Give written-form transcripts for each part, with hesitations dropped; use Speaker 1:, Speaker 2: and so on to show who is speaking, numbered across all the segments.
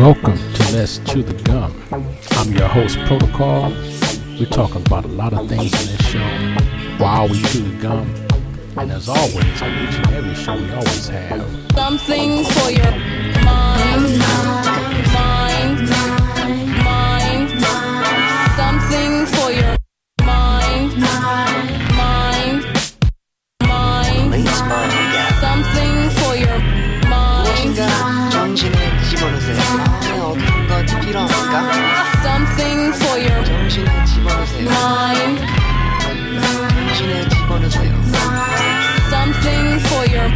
Speaker 1: Welcome to Let's Chew the Gum. I'm your host, Protocol. We're talking about a lot of things in this show while we chew the gum. And as always, on each and every show, we always have
Speaker 2: something for your mind, something for your mind, something for your mind,
Speaker 3: 정신을 집어넣으세요. 어떤 것이 필요합니까?
Speaker 2: something for your
Speaker 3: 정신을 집어넣으세요.
Speaker 2: mind,
Speaker 3: 정신을 집어넣으세요.
Speaker 2: something for your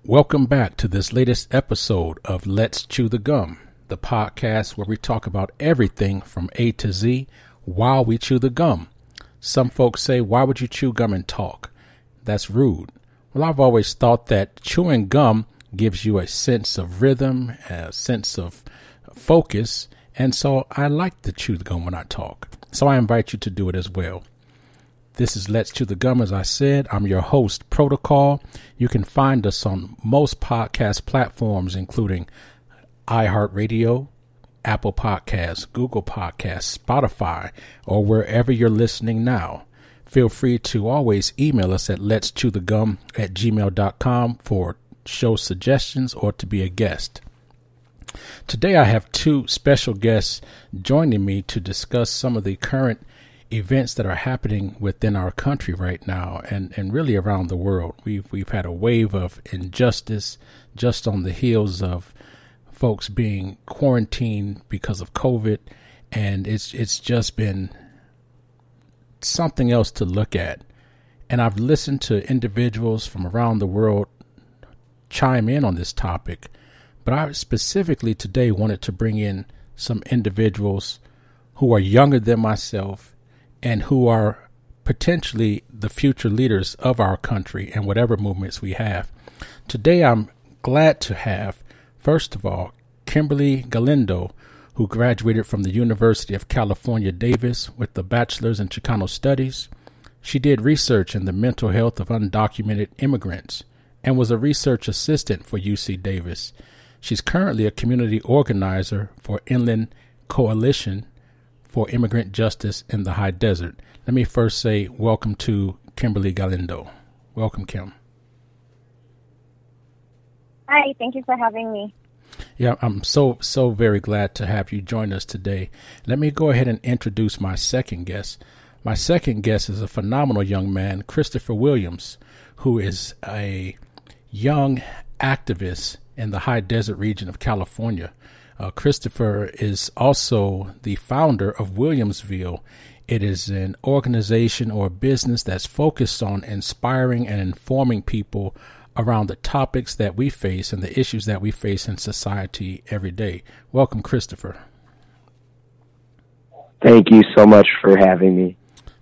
Speaker 1: Welcome back to this latest episode of Let's Chew the Gum, the podcast where we talk about everything from A to Z while we chew the gum. Some folks say, why would you chew gum and talk? That's rude. Well, I've always thought that chewing gum gives you a sense of rhythm, a sense of focus, and so I like to chew the gum when I talk. So I invite you to do it as well. This is Let's Chew the Gum, as I said. I'm your host, Protocol. You can find us on most podcast platforms, including iHeartRadio, Apple Podcasts, Google Podcasts, Spotify, or wherever you're listening now. Feel free to always email us at letschewthegum@gmail.com for show suggestions or to be a guest. Today I have two special guests joining me to discuss some of the current events that are happening within our country right now and really around the world. We've had a wave of injustice just on the heels of folks being quarantined because of COVID, and it's just been something else to look at. And I've listened to individuals from around the world chime in on this topic, but I specifically today wanted to bring in some individuals who are younger than myself and who are potentially the future leaders of our country and whatever movements we have. Today, I'm glad to have, first of all, Kimberly Galindo, who graduated from the University of California, Davis with a bachelor's in Chicano Studies. She did research in the mental health of undocumented immigrants and was a research assistant for UC Davis. She's currently a community organizer for Inland Coalition for Immigrant Justice in the High Desert. Let me first say welcome to Kimberly Galindo. Welcome, Kim.
Speaker 4: Hi, thank you for having me.
Speaker 1: Yeah, I'm so very glad to have you join us today. Let me go ahead and introduce my second guest. My second guest is a phenomenal young man, Christopher Williams, who is a young activist in the High Desert region of California. Christopher is also the founder of Williamsville. It is an organization or a business that's focused on inspiring and informing people around the topics that we face and the issues that we face in society every day. Welcome, Christopher.
Speaker 5: Thank you so much for having me.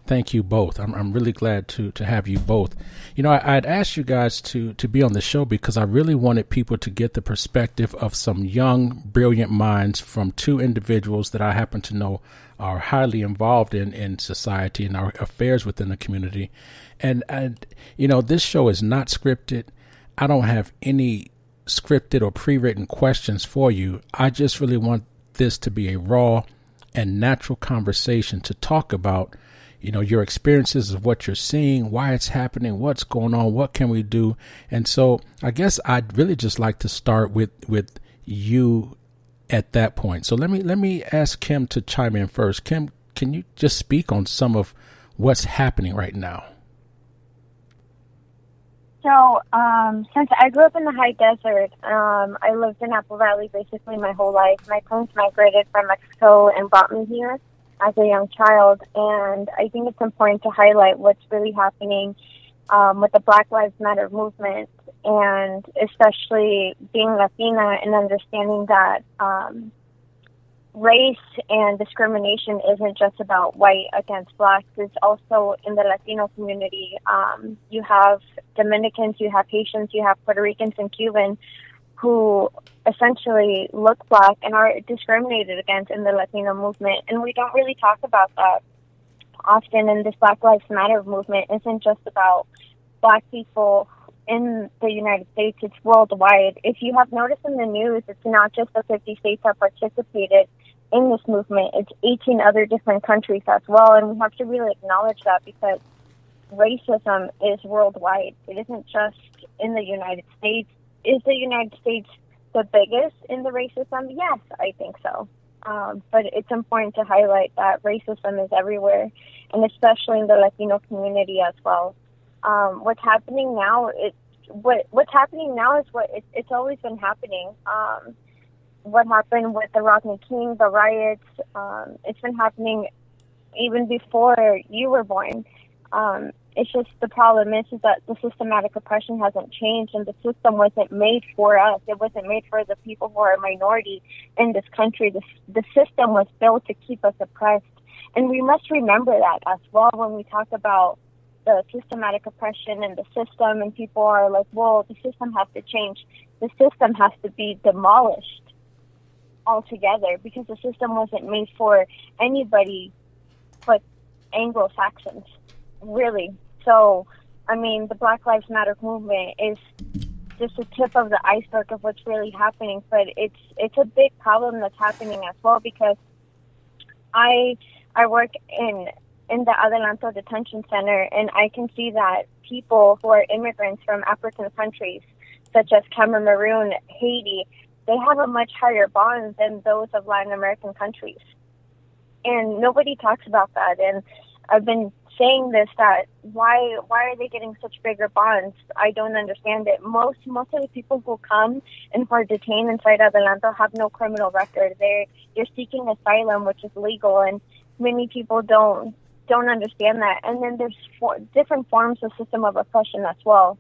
Speaker 1: Thank you both. I'm really glad to have you both. You know, I'd asked you guys to be on the show because I really wanted people to get the perspective of some young, brilliant minds from two individuals that I happen to know are highly involved in society and our affairs within the community. And you know, this show is not scripted. I don't have any scripted or pre-written questions for you. I just really want this to be a raw and natural conversation to talk about, you know, your experiences of what you're seeing, why it's happening, what's going on, what can we do? And so I guess I'd really just like to start with you at that point. So let me ask Kim to chime in first. Kim, can you just speak on some of what's happening right now?
Speaker 4: So, since I grew up in the high desert, I lived in Apple Valley basically my whole life. My parents migrated from Mexico and brought me here as a young child, and I think it's important to highlight what's really happening with the Black Lives Matter movement, and especially being Latina and understanding that race and discrimination isn't just about white against blacks. It's also in the Latino community. You have Dominicans, you have Haitians, you have Puerto Ricans and Cubans who essentially look black and are discriminated against in the Latino movement. And we don't really talk about that often in this Black Lives Matter movement isn't just about Black people in the United States, it's worldwide. If you have noticed in the news, it's not just the 50 states that participated in this movement, it's 18 other different countries as well, and we have to really acknowledge that because racism is worldwide. It isn't just in the United States. Is the United States the biggest in the racism? Yes, I think so. But it's important to highlight that racism is everywhere, and especially in the Latino community as well. What's happening now? What's happening now is it's always been happening. What happened with the Rodney King, the riots? It's been happening even before you were born. It's just the problem is that the systematic oppression hasn't changed, and the system wasn't made for us. It wasn't made for the people who are a minority in this country. The system was built to keep us oppressed, and we must remember that as well when we talk about the systematic oppression and the system, and people are like, well, the system has to change. The system has to be demolished altogether because the system wasn't made for anybody but Anglo-Saxons, really. So, I mean, the Black Lives Matter movement is just a tip of the iceberg of what's really happening, but it's a big problem that's happening as well because I work in the Adelanto Detention Center, and I can see that people who are immigrants from African countries, such as Cameroon, Haiti, they have a much higher bond than those of Latin American countries. And nobody talks about that. And I've been saying this, that why are they getting such bigger bonds? I don't understand it. Most of the people who come and who are detained inside Adelanto have no criminal record. They're seeking asylum, which is legal, and many people don't understand that. And then there's different forms of system of oppression as well.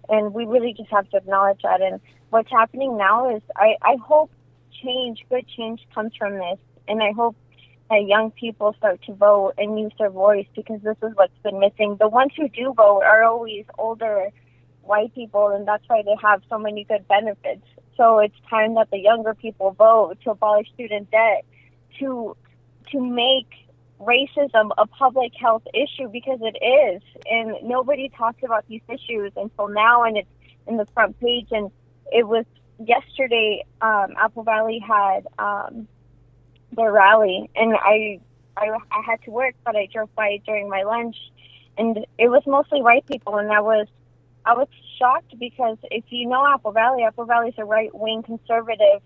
Speaker 4: And we really just have to acknowledge that. And what's happening now is I hope good change comes from this. And I hope that young people start to vote and use their voice because this is what's been missing. The ones who do vote are always older white people, and that's why they have so many good benefits. So it's time that the younger people vote to abolish student debt, to make racism a public health issue because it is, and nobody talks about these issues until now, and it's in the front page. And it was yesterday, Apple Valley had their rally, and I had to work, but I drove by during my lunch, and it was mostly white people, and I was shocked because if you know Apple Valley is a right-wing conservative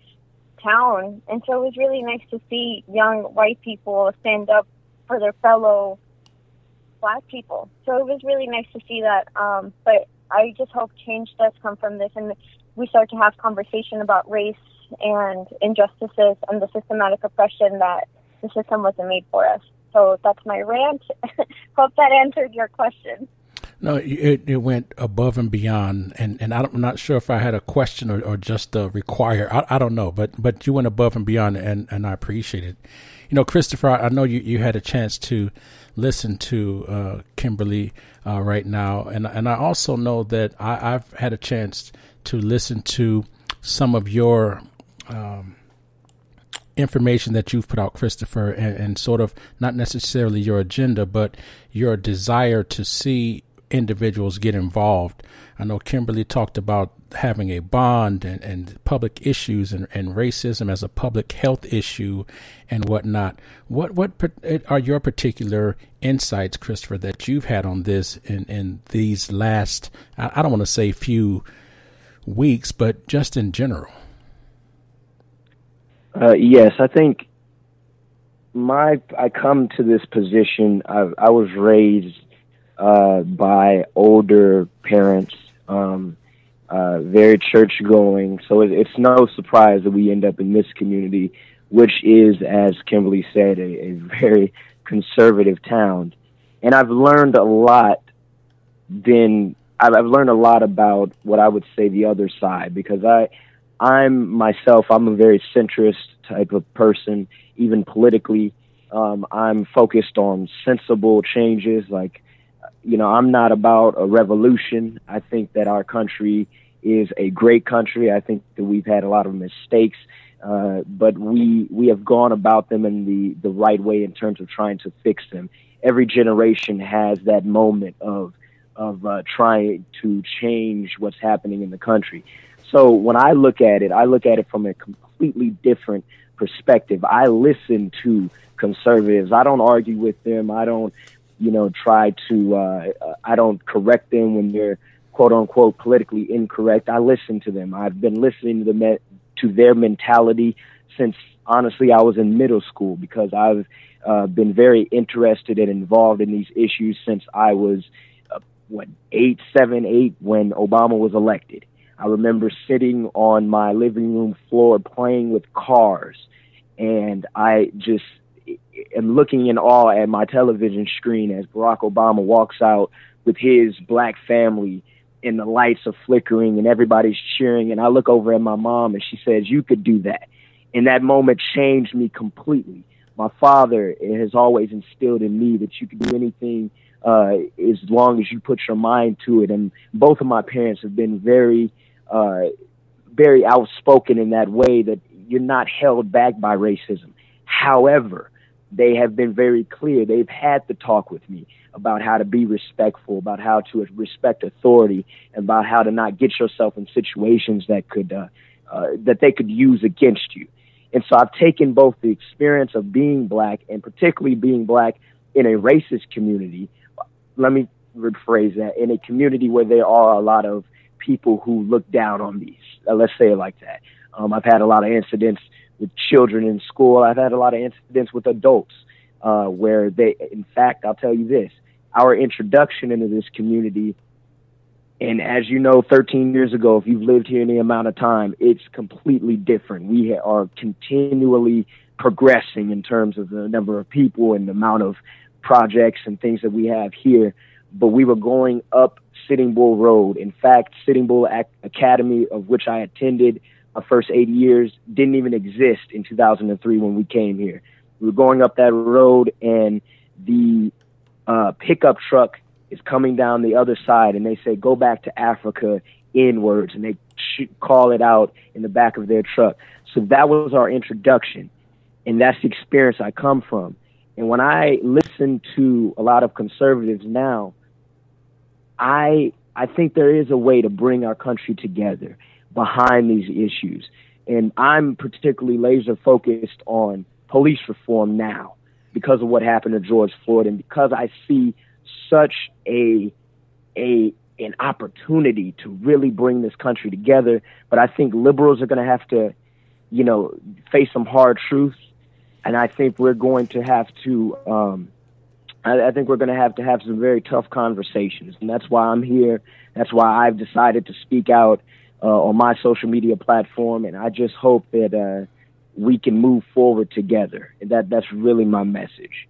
Speaker 4: town, and so it was really nice to see young white people stand up for their fellow Black people. So it was really nice to see that, but I just hope change does come from this, and we start to have conversation about race and injustices and the systematic oppression that the system wasn't made for us. So that's my rant. Hope that answered your question.
Speaker 1: No, it went above and beyond, and I'm not sure if I had a question or just a require. I don't know, but you went above and beyond, and I appreciate it. You know, Christopher, I know you had a chance to listen to Kimberly right now, and I also know that I've had a chance to listen to some of your information that you've put out, Christopher, and sort of not necessarily your agenda, but your desire to see individuals get involved. I know Kimberly talked about having a bond and public issues and racism as a public health issue and whatnot. What are your particular insights, Christopher, that you've had on this in these last, I don't want to say few weeks, but just in general?
Speaker 5: Yes, I think I come to this position. I was raised by older parents, very church going. So it's no surprise that we end up in this community, which is, as Kimberly said, a very conservative town. And I've learned a lot. I've learned a lot about what I would say the other side, because I'm a very centrist type of person, even politically. I'm focused on sensible changes. Like, I'm not about a revolution. I think that our country is a great country. I think that we've had a lot of mistakes, but we have gone about them in the right way in terms of trying to fix them. Every generation has that moment of trying to change what's happening in the country. So when I look at it from a completely different perspective. I listen to conservatives. I don't argue with them. I don't, try to, I don't correct them when they're quote unquote politically incorrect. I listen to them. I've been listening to their mentality since, honestly, I was in middle school, because I've been very interested and involved in these issues since I was, 7, 8, when Obama was elected. I remember sitting on my living room floor playing with cars, and I just am looking in awe at my television screen as Barack Obama walks out with his black family, and the lights are flickering and everybody's cheering. And I look over at my mom and she says, "You could do that." And that moment changed me completely. My father has always instilled in me that you can do anything as long as you put your mind to it. And both of my parents have been very outspoken in that way, that you're not held back by racism. However, they have been very clear. They've had to talk with me about how to be respectful, about how to respect authority, about how to not get yourself in situations that that they could use against you. And so I've taken both the experience of being black, and particularly being black in a racist community. Let me rephrase that. In a community where there are a lot of people who look down on these. Let's say it like that. I've had a lot of incidents with children in school. I've had a lot of incidents with adults where they, in fact, I'll tell you this, our introduction into this community, and as you know, 13 years ago, if you've lived here any amount of time, it's completely different. We are continually progressing in terms of the number of people and the amount of projects and things that we have here. But we were going up Sitting Bull Road. In fact, Sitting Bull Academy, of which I attended my first 8 years, didn't even exist in 2003 when we came here. We were going up that road, and the pickup truck is coming down the other side, and they say, "Go back to Africa," N-words, and they call it out in the back of their truck. So that was our introduction, and that's the experience I come from. And when I listen to a lot of conservatives now, I think there is a way to bring our country together behind these issues. And I'm particularly laser focused on police reform now because of what happened to George Floyd, and because I see such an opportunity to really bring this country together. But I think liberals are going to have to, face some hard truths. And I think we're going to have to, I think we're going to have some very tough conversations. And that's why I'm here. That's why I've decided to speak out on my social media platform. And I just hope that we can move forward together. And that's really my message.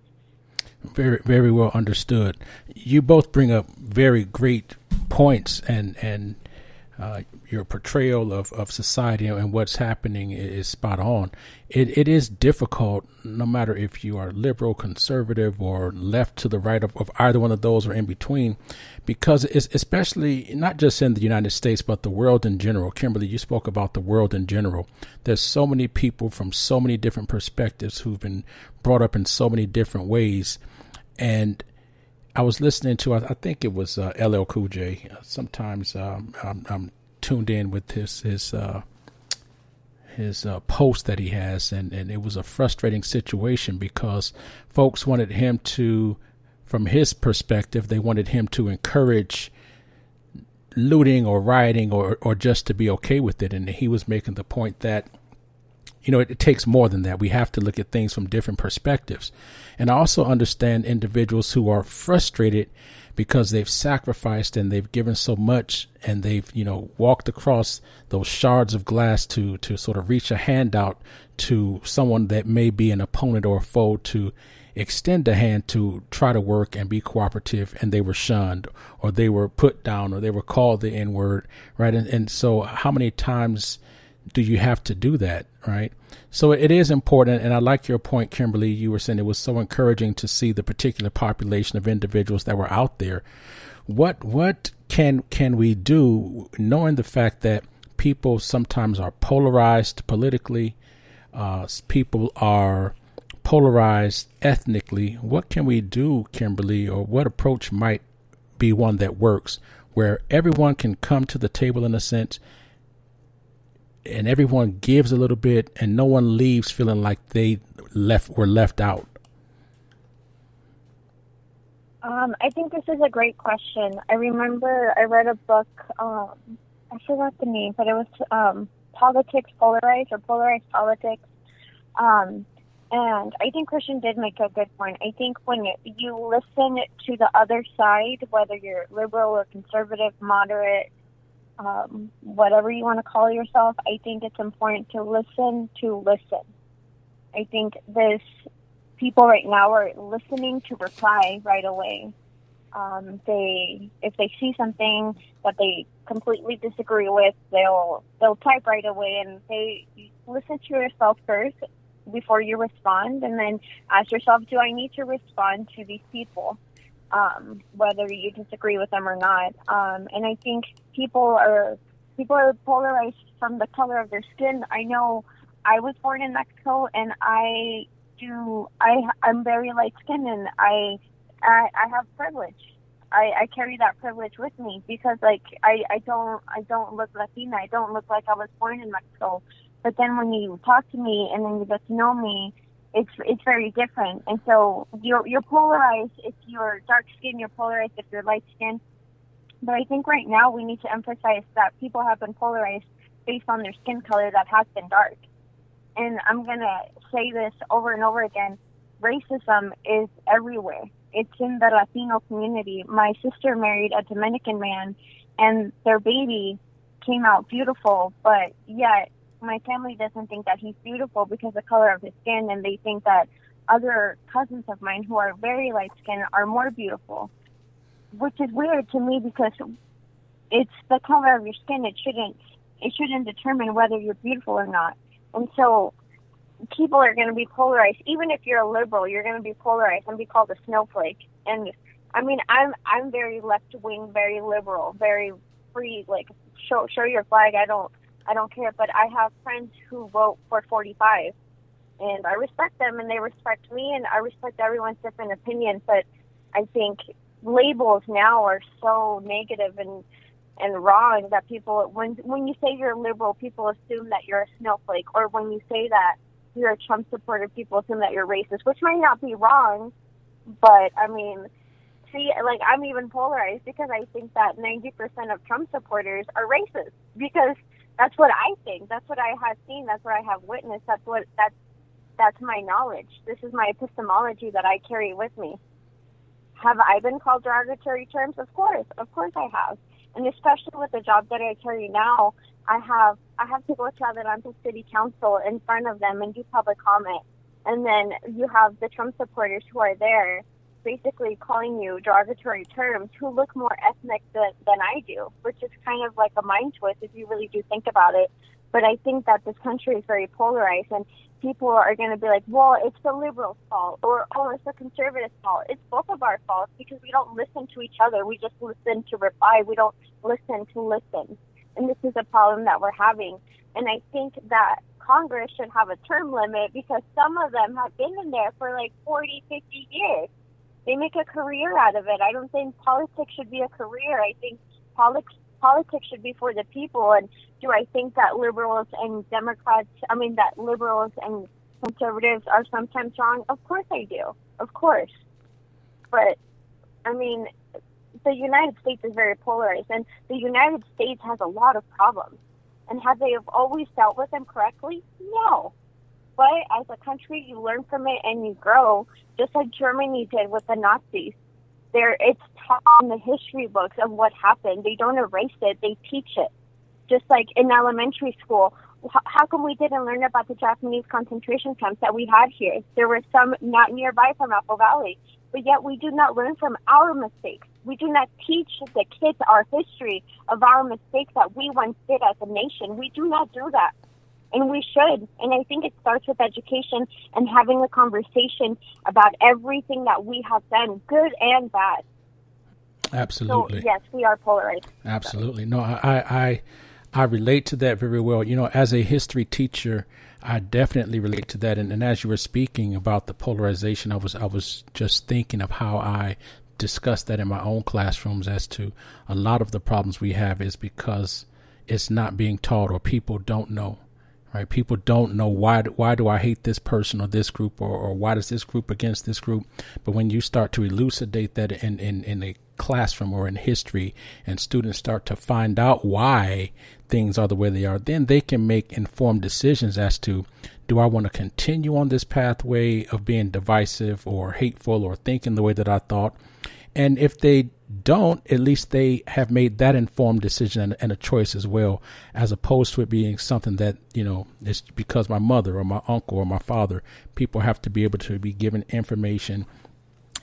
Speaker 1: Very, very well understood. You both bring up very great points, and your portrayal of society and what's happening is spot on. It is difficult, no matter if you are liberal, conservative, or left to the right of either one of those or in between, because it's especially not just in the United States, but the world in general. Kimberly, you spoke about the world in general. There's so many people from so many different perspectives who've been brought up in so many different ways. And I was listening to, I think it was LL Cool J. Sometimes I'm tuned in with his post that he has, and it was a frustrating situation because folks wanted him to, from his perspective, they wanted him to encourage looting or rioting or just to be okay with it. And he was making the point that, it takes more than that. We have to look at things from different perspectives. And I also understand individuals who are frustrated because they've sacrificed and they've given so much, and they've, walked across those shards of glass to sort of reach a hand out to someone that may be an opponent or a foe, to extend a hand to try to work and be cooperative, and they were shunned, or they were put down, or they were called the N-word, right? And so how many times do you have to do that, right? So it is important, and I like your point, Kimberly. You were saying it was so encouraging to see the particular population of individuals that were out there What can we do, knowing the fact that people sometimes are polarized politically, people are polarized ethnically? What can we do, Kimberly, or what approach might be one that works, where everyone can come to the table in a sense, and everyone gives a little bit, and no one leaves feeling like they were left out?
Speaker 4: I think this is a great question. I remember I read a book, I forgot the name, but it was Politics Polarized, or Polarized Politics. And I think Christian did make a good point. I think when you listen to the other side, whether you're liberal or conservative, moderate, whatever you want to call yourself, I think it's important to listen. I think people right now are listening to reply right away. If they see something that they completely disagree with, they'll type right away, and they listen to yourself first before you respond, and then ask yourself, do I need to respond to these people, whether you disagree with them or not? And I think people are polarized from the color of their skin. I know I was born in Mexico, and I'm very light skinned, and I have privilege. I carry that privilege with me because I don't look Latina. I don't look like I was born in Mexico. But then when you talk to me and then you get to know me, it's very different. And so you're polarized if you're dark skinned, you're polarized if you're light skinned. But I think right now we need to emphasize that people have been polarized based on their skin color that has been dark. And I'm going to say this over and over again, racism is everywhere. It's in the Latino community. My sister married a Dominican man, and their baby came out beautiful, but yet my family doesn't think that he's beautiful because of the color of his skin, and they think that other cousins of mine who are very light skinned are more beautiful, which is weird to me because it's the color of your skin. It shouldn't determine whether you're beautiful or not. And so people are going to be polarized. Even if you're a liberal, you're going to be polarized and be called a snowflake. And I mean, I'm very left wing, very liberal, very free. Like show your flag. I don't care. But I have friends who vote for 45, and I respect them, and they respect me, and I respect everyone's different opinions. But I think labels now are so negative and wrong that people, when you say you're liberal, people assume that you're a snowflake, or when you say that you're a Trump supporter, people assume that you're racist, which might not be wrong, but I mean, I'm even polarized because I think that 90% of Trump supporters are racist, because that's what I think, that's what I have seen, that's what I have witnessed, that's my knowledge. This is my epistemology that I carry with me. Have I been called derogatory terms? Of course I have. And especially with the job that I carry now, I have to go to Adelante City Council in front of them and do public comment. And then you have the Trump supporters who are there basically calling you derogatory terms, who look more ethnic than I do, which is kind of like a mind twist if you really do think about it. But I think that this country is very polarized, and people are going to be like, well, it's the liberals' fault, or, oh, it's the conservatives' fault. It's both of our faults because we don't listen to each other. We just listen to reply. We don't listen to listen. And this is a problem that we're having. And I think that Congress should have a term limit because some of them have been in there for like 40, 50 years. They make a career out of it. I don't think politics should be a career. I think politics should be for the people. And do I think that liberals and conservatives are sometimes wrong? Of course I do. Of course. But, I mean, the United States is very polarized, and the United States has a lot of problems. And have they always dealt with them correctly? No. But as a country, you learn from it and you grow, just like Germany did with the Nazis. It's taught in the history books of what happened. They don't erase it, they teach it. Just like in elementary school, how come we didn't learn about the Japanese concentration camps that we had here? There were some not nearby from Apple Valley, but yet we do not learn from our mistakes. We do not teach the kids our history of our mistakes that we once did as a nation. We do not do that. And we should. And I think it starts with education and having a conversation about everything that we have done, good and bad.
Speaker 1: Absolutely.
Speaker 4: So yes, we are polarized.
Speaker 1: Absolutely. No, I relate to that very well. You know, as a history teacher, I definitely relate to that. And as you were speaking about the polarization, I was just thinking of how I discussed that in my own classrooms as to a lot of the problems we have is because it's not being taught or people don't know. Right? People don't know why do I hate this person or this group or why does this group against this group? But when you start to elucidate that in a classroom or in history and students start to find out why things are the way they are, then they can make informed decisions as to, do I want to continue on this pathway of being divisive or hateful or thinking the way that I thought? And if they don't, at least they have made that informed decision and a choice as well, as opposed to it being something that, you know, it's because my mother or my uncle or my father. People have to be able to be given information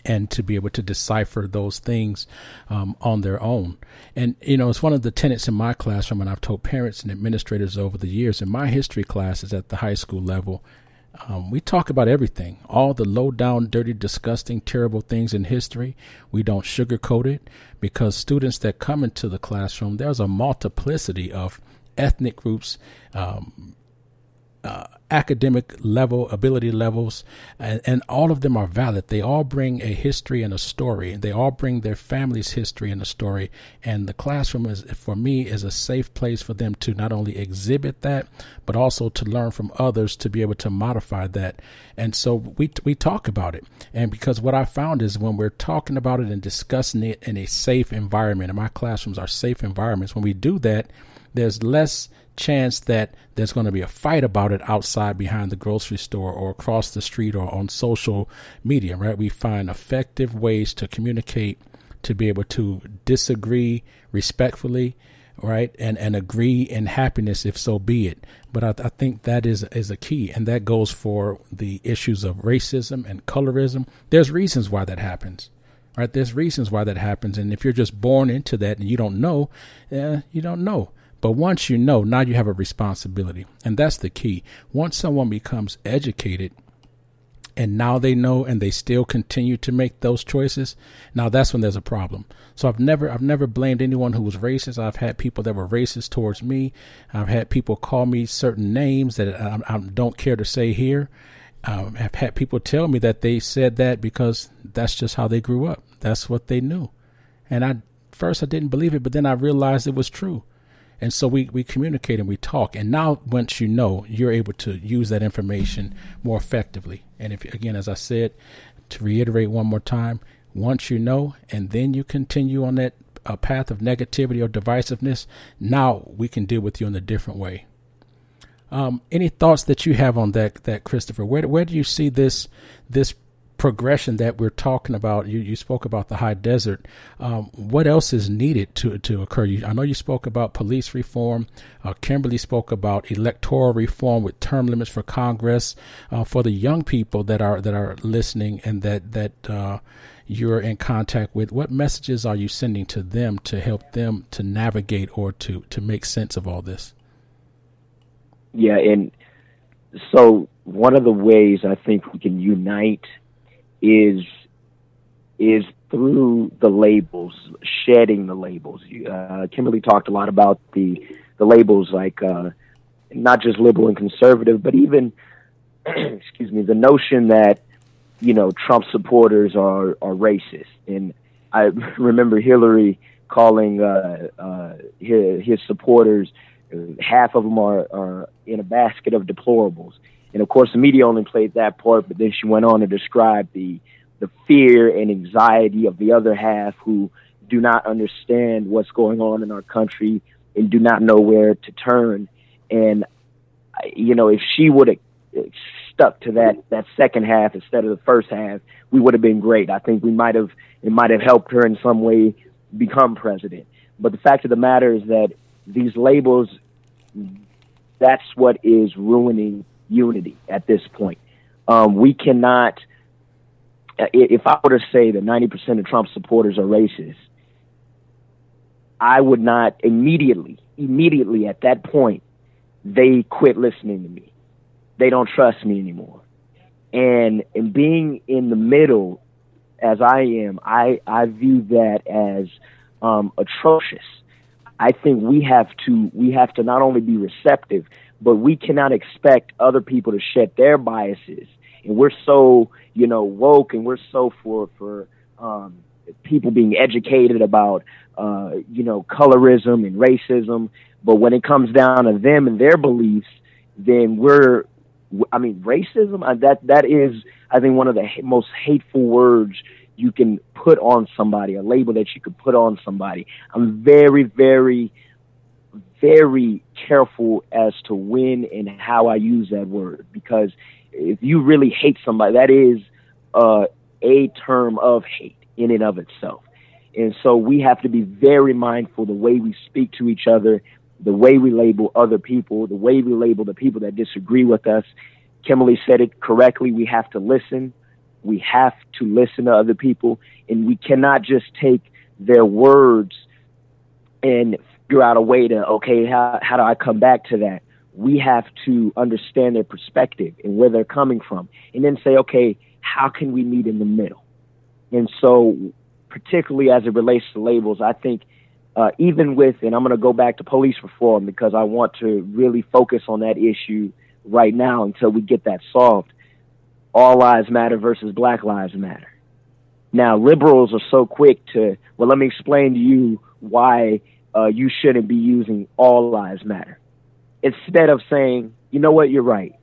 Speaker 1: and to be able to decipher those things on their own. And, you know, it's one of the tenets in my classroom, and I've told parents and administrators over the years in my history classes at the high school level, we talk about everything, all the low down, dirty, disgusting, terrible things in history. We don't sugarcoat it, because students that come into the classroom, there's a multiplicity of ethnic groups, academic level, ability levels, and all of them are valid. They all bring a history and a story. They all bring their family's history and a story. And the classroom is, for me, is a safe place for them to not only exhibit that, but also to learn from others to be able to modify that. And so we talk about it. And because what I found is when we're talking about it and discussing it in a safe environment, and my classrooms are safe environments, when we do that, there's less chance that there's going to be a fight about it outside behind the grocery store or across the street or on social media, right? We find effective ways to communicate, to be able to disagree respectfully, right? And agree in happiness, if so be it. But I think that is a key. And that goes for the issues of racism and colorism. There's reasons why that happens. Right? There's reasons why that happens. And if you're just born into that and you don't know, you don't know. But once you know, now you have a responsibility. And that's the key. Once someone becomes educated and now they know and they still continue to make those choices, now that's when there's a problem. So I've never blamed anyone who was racist. I've had people that were racist towards me. I've had people call me certain names that I don't care to say here. I've had people tell me that they said that because that's just how they grew up. That's what they knew. And first I didn't believe it, but then I realized it was true. And so we communicate and we talk. And now once you know, you're able to use that information more effectively. And if, again, as I said, to reiterate one more time, once you know, and then you continue on that path of negativity or divisiveness, now we can deal with you in a different way. Any thoughts that you have on that, Christopher? Where do you see this progression that we're talking about? You spoke about the high desert. What else is needed to occur? I know you spoke about police reform. Kimberly spoke about electoral reform with term limits for Congress. For the young people that are listening and that you're in contact with, what messages are you sending to them to help them to navigate or to make sense of all this?
Speaker 5: Yeah, and so one of the ways I think we can unite is through the labels, shedding the labels. Kimberly talked a lot about the labels, like not just liberal and conservative, but even, excuse me, the notion that, you know, Trump supporters are racist. And I remember Hillary calling his supporters, half of them are in a basket of deplorables. And, of course, the media only played that part, but then she went on to describe the fear and anxiety of the other half who do not understand what's going on in our country and do not know where to turn. And, you know, if she would have stuck to that second half instead of the first half, we would have been great. I think it might have helped her in some way become president. But the fact of the matter is that these labels, that's what is ruining unity at this point. We cannot, if I were to say that 90% of Trump supporters are racist, I would not immediately at that point, they quit listening to me. They don't trust me anymore. And being in the middle as I am, I view that as atrocious. I think we have to not only be receptive, but we cannot expect other people to shed their biases. And we're so, woke, and we're so for people being educated about, colorism and racism. But when it comes down to them and their beliefs, then racism, that is, I think, one of the most hateful words you can put on somebody, a label that you could put on somebody. I'm very, very, very careful as to when and how I use that word, because if you really hate somebody, that is a term of hate in and of itself. And so we have to be very mindful the way we speak to each other, the way we label other people, the way we label the people that disagree with us. Kimberly said it correctly. We have to listen. We have to listen to other people, and we cannot just take their words and figure out a way to, okay, how do I come back to that? We have to understand their perspective and where they're coming from, and then say, okay, how can we meet in the middle? And so, particularly as it relates to labels, I think even with, and I'm going to go back to police reform because I want to really focus on that issue right now until we get that solved. All lives matter versus Black lives matter. Now, liberals are so quick to, well, let me explain to you why you shouldn't be using all lives matter. Instead of saying, you know what, you're right.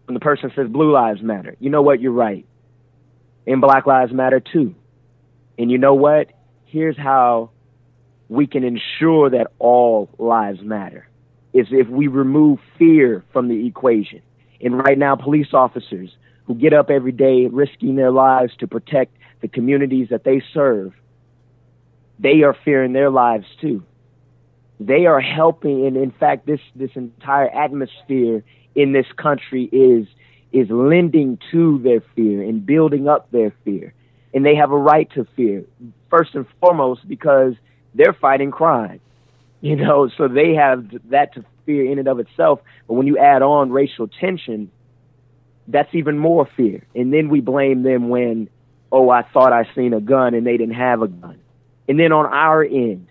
Speaker 5: When the person says blue lives matter, you know what, you're right. And Black lives matter too. And you know what? Here's how we can ensure that all lives matter, is if we remove fear from the equation. And right now, police officers who get up every day risking their lives to protect the communities that they serve, they are fearing their lives too. They are helping, and in fact, this entire atmosphere in this country is lending to their fear and building up their fear. And they have a right to fear, first and foremost, because they're fighting crime, so they have that to fear in and of itself. But when you add on racial tension, that's even more fear. And then we blame them when, oh, I thought I seen a gun and they didn't have a gun. And then on our end,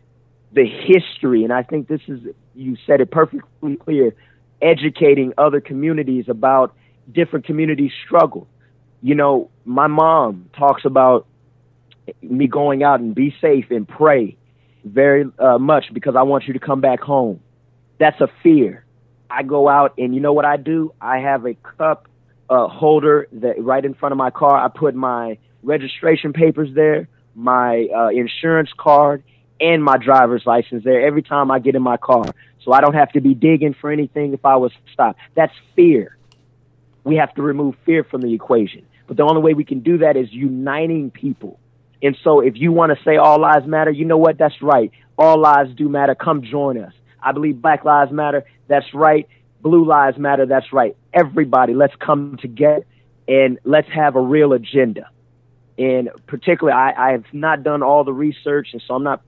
Speaker 5: the history, and I think this is, you said it perfectly clear, educating other communities about different communities' struggle. My mom talks about me going out and be safe and pray very much because I want you to come back home. That's a fear. I go out and you know what I do? I have a cup holder that right in front of my car. I put my registration papers there, my insurance card, and my driver's license there every time I get in my car. So I don't have to be digging for anything if I was stopped. That's fear. We have to remove fear from the equation. But the only way we can do that is uniting people. And so if you want to say all lives matter, you know what? That's right. All lives do matter. Come join us. I believe Black lives matter. That's right. Blue lives matter. That's right. Everybody, let's come together and let's have a real agenda. And particularly, I have not done all the research, and so I'm not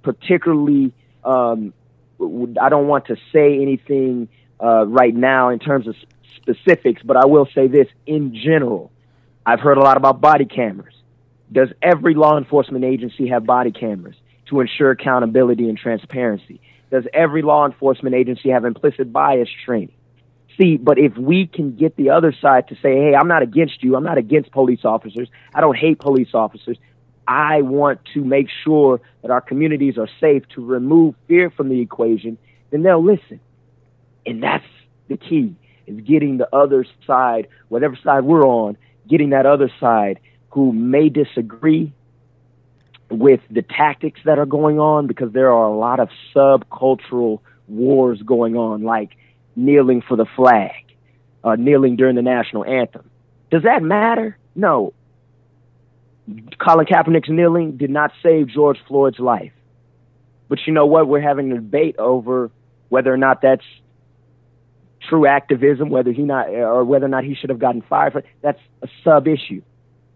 Speaker 5: particularly, I don't want to say anything right now in terms of specifics, but I will say this in general. I've heard a lot about body cameras. Does every law enforcement agency have body cameras to ensure accountability and transparency? Does every law enforcement agency have implicit bias training? See, but if we can get the other side to say, hey, I'm not against you. I'm not against police officers. I don't hate police officers. I want to make sure that our communities are safe, to remove fear from the equation, then they'll listen. And that's the key, is getting the other side, whatever side we're on, getting that other side who may disagree with the tactics that are going on, because there are a lot of subcultural wars going on, like kneeling for the flag, kneeling during the national anthem. Does that matter? No. Colin Kaepernick's kneeling did not save George Floyd's life. But you know what? We're having a debate over whether or not that's true activism, whether or not he should have gotten fired. That's a sub-issue.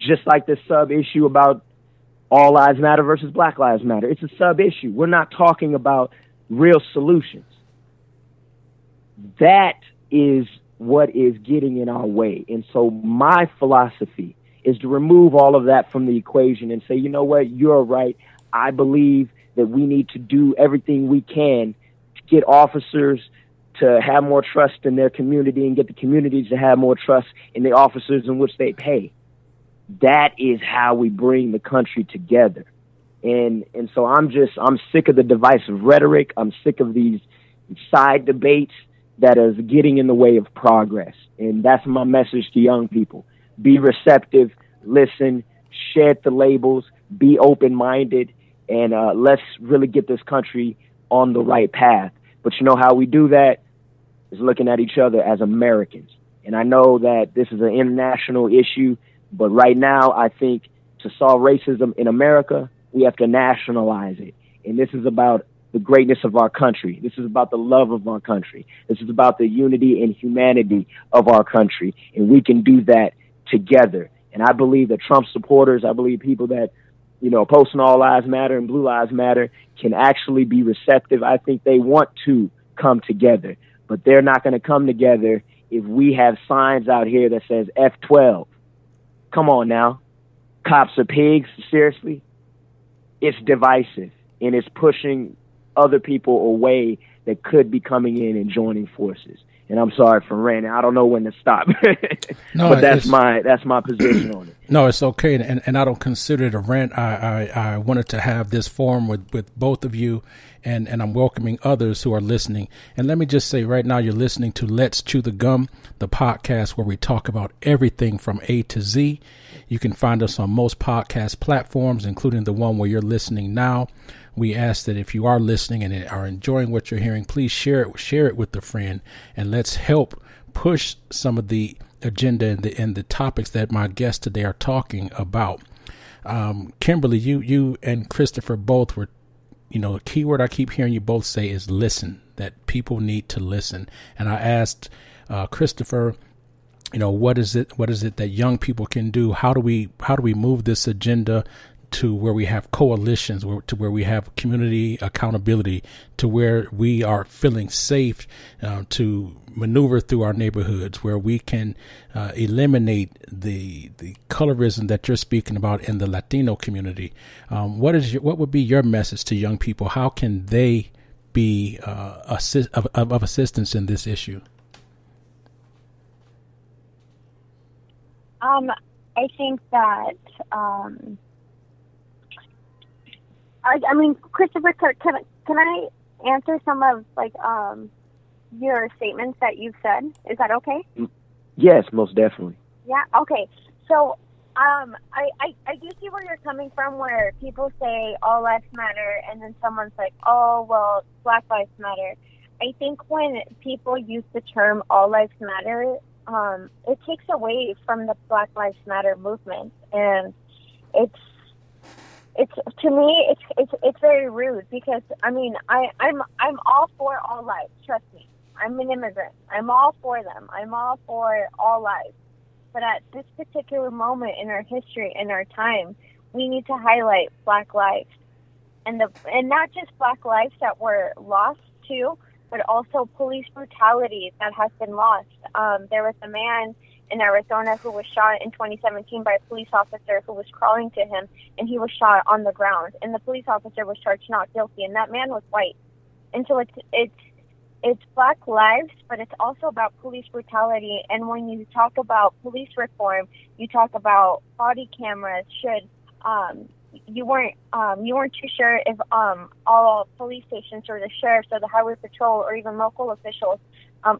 Speaker 5: Just like this sub-issue about all lives matter versus Black lives matter. It's a sub-issue. We're not talking about real solutions. That is what is getting in our way. And so my philosophy is to remove all of that from the equation and say, you know what, you're right. I believe that we need to do everything we can to get officers to have more trust in their community and get the communities to have more trust in the officers in which they pay. That is how we bring the country together. And so I'm sick of the divisive rhetoric. I'm sick of these side debates that is getting in the way of progress. And that's my message to young people. Be receptive, listen, shed the labels, be open-minded, and let's really get this country on the right path. But you know how we do that is looking at each other as Americans. And I know that this is an international issue, but right now I think to solve racism in America, we have to nationalize it. And this is about the greatness of our country. This is about the love of our country. This is about the unity and humanity of our country. And we can do that together. And I believe that Trump supporters, I believe people that, you know, posting All Lives Matter and Blue Lives Matter can actually be receptive. I think they want to come together, but they're not going to come together if we have signs out here that says F12. Come on now. Cops are pigs, seriously? It's divisive, and it's pushing other people away that could be coming in and joining forces. And I'm sorry for ranting. I don't know when to stop.
Speaker 1: No,
Speaker 5: but that's my position on it.
Speaker 1: No, it's okay, and I don't consider it a rant. I wanted to have this forum with both of you, and I'm welcoming others who are listening. And let me just say right now, you're listening to Let's Chew the Gum, the podcast where we talk about everything from A to Z. You can find us on most podcast platforms, including the one where you're listening now. We ask that if you are listening and are enjoying what you're hearing, please share it with a friend, and let's help push some of the agenda and the topics that my guests today are talking about. Kimberly, you and Christopher both were, you know, the key word I keep hearing you both say is listen, that people need to listen. And I asked Christopher, you know, what is it that young people can do? How do we move this agenda to where we have coalitions, to where we have community accountability, to where we are feeling safe to maneuver through our neighborhoods, where we can eliminate the colorism that you're speaking about in the Latino community. What would be your message to young people? How can they be of assistance in this issue?
Speaker 4: I think that I mean, Christopher, can I answer some of your statements that you've said? Is that okay?
Speaker 5: Yes, most definitely.
Speaker 4: Yeah. Okay. So, I do see where you're coming from, where people say all lives matter, and then someone's like, oh, well, Black Lives Matter. I think when people use the term all lives matter, it takes away from the Black Lives Matter movement, and it's to me it's very rude, because I mean I'm all for all lives. Trust me, I'm an immigrant. I'm all for them. I'm all for all lives. But at this particular moment in our history, in our time, we need to highlight Black lives, and not just Black lives that were lost too, but also police brutality that has been lost. There was a man in Arizona who was shot in 2017 by a police officer who was crawling to him, and he was shot on the ground. And the police officer was charged not guilty, and that man was white. And so it's Black lives, but it's also about police brutality. And when you talk about police reform, you talk about body cameras. You weren't too sure if all police stations or the sheriffs or the highway patrol or even local officials,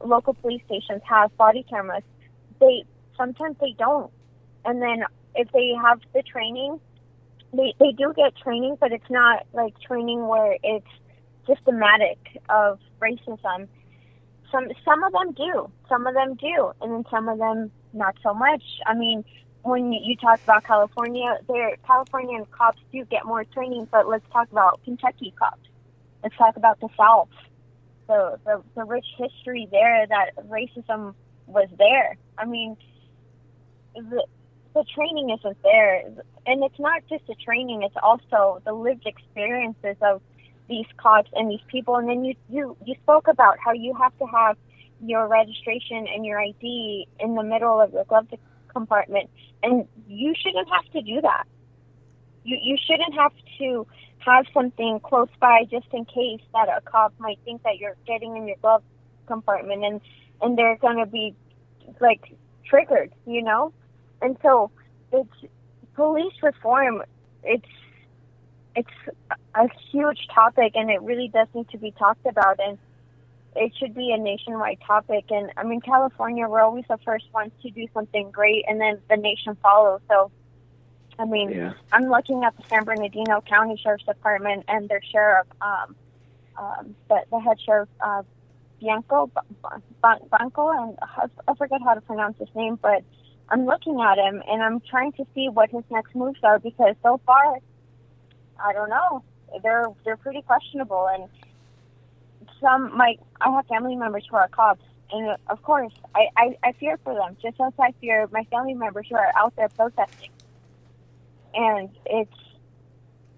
Speaker 4: local police stations have body cameras. Sometimes they don't. And then if they have the training, they do get training, but it's not like training where it's systematic of racism. Some of them do, and then some of them not so much. I mean, when you talk about California, Californian cops do get more training, but let's talk about Kentucky cops. Let's talk about the South, the rich history there that racism was there. I mean, the training isn't there, and it's not just the training; it's also the lived experiences of these cops and these people. And then you spoke about how you have to have your registration and your ID in the middle of your glove compartment, and you shouldn't have to do that. You shouldn't have to have something close by just in case that a cop might think that you're getting in your glove compartment, and they're going to be like triggered, you know? And so it's police reform. It's a huge topic, and it really does need to be talked about, and it should be a nationwide topic. And I mean, California, we're always the first ones to do something great, and then the nation follows. So, I mean, I'm looking at the San Bernardino County Sheriff's Department and their sheriff, the head sheriff, Banco, and I forget how to pronounce his name, but I'm looking at him, and I'm trying to see what his next moves are, because so far, I don't know. They're pretty questionable, and I have family members who are cops, and of course, I fear for them, just as I fear my family members who are out there protesting. And